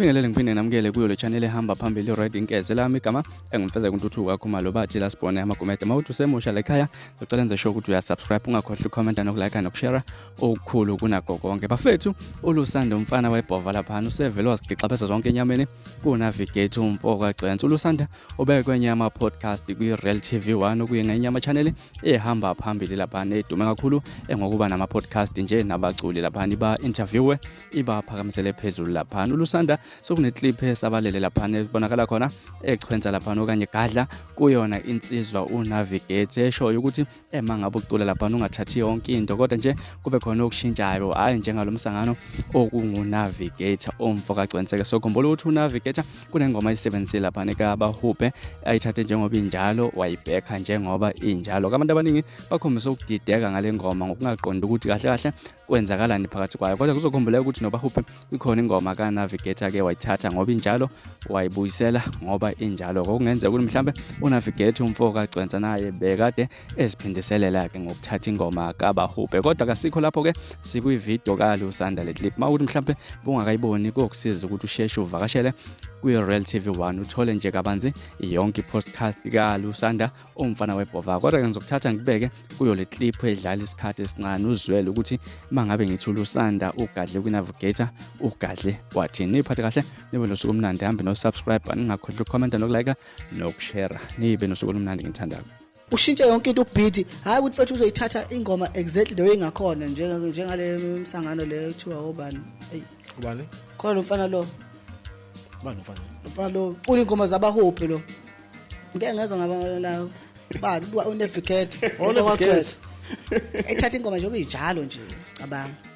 Ngibingelele ngiphinde namukele kuyo le channel ehamba phambili Red Inkeze lami igama engimfeza kuntuthuka khumalo bathi la sibone amagomede mawuthi usemusha la ekhaya ngicela enze sure ukuthi uyasubscribe ungakhohlwa ucomment nokulike nokushare okukhulu kunakho konke bafethu ulusanda umfana webhova lapha usevele waziGcwensa bese zonke enyameni ku navigator umfoko Gcwensa ulusanda ubeke kwenye ama podcast kwi Real TV1 okuyenye ama channel ehamba phambili lapha edume kakhulu engokuba nama podcast nje nabaculi lapha iba interviewe iba phakamisele phezulu lapha ulusanda sokune clip esabalele lapha ebonakala khona Gcwensa lapha okanye gadla kuyona insizwa unavigator eshoyo ukuthi emangabe ucula lapha ungathathi yonke into kodwa nje kube khona okushintshayo hayi njengalomsangano okungunavigator umfoka Gcwensa ke sokhumbula ukuthi unavigator kunengoma ayisebenzisile lapha nekabahubhe ayithathe njengoba injalo wayibheka njengoba injalo abantu abaningi bakhombisa ukudideka ngale ngoma ngokungaqondi ukuthi kahle kahle kwenzakalani phakathi kwayo kodwa kuzokhumbula ukuthi nobahubhe ikhona ingoma navigator ke wayithatha ngoba injalo wayibuyisela ngoba injalo okungenzeka ukuthi mhlambe unavigator umfoka Gcwensa naye bekade eziphindiselela ke ngokuthatha ingoma kabahubhe kodwa kasikho lapho ke sikwi video kalusanda le clip mawuthi mhlambe bungakayiboni kokusiza ukuthi usheshe uvakashele kwi Real TV1 uthole nje kabanzi yonke podcast kalusanda umfana webhova kodwa ke ngizokuthatha ngibeke kuyo le clip edlala isikhathi esincane uzwele ukuthi mangabe ngithi ulusanda ugadle kwinavigator ugadle wathini niphathe kahle nibe nosuku omnandi hambe no subscribe ningakhohlwa ucomment nokulike nokushare nibe nosuku omnandi ngithandako ushintshe yonke into ubeat hayi ukuthi mfethu uzoyithatha ingoma exactly the way engakhona njengale msangano le ethiwa obani ubani khona umfana lo ubani umfana lo ingoma zabahophe lo ngeke ngezwe ngabala bani unavigator Gcwensa ethatha ingoma nje obinjalo nje cabanga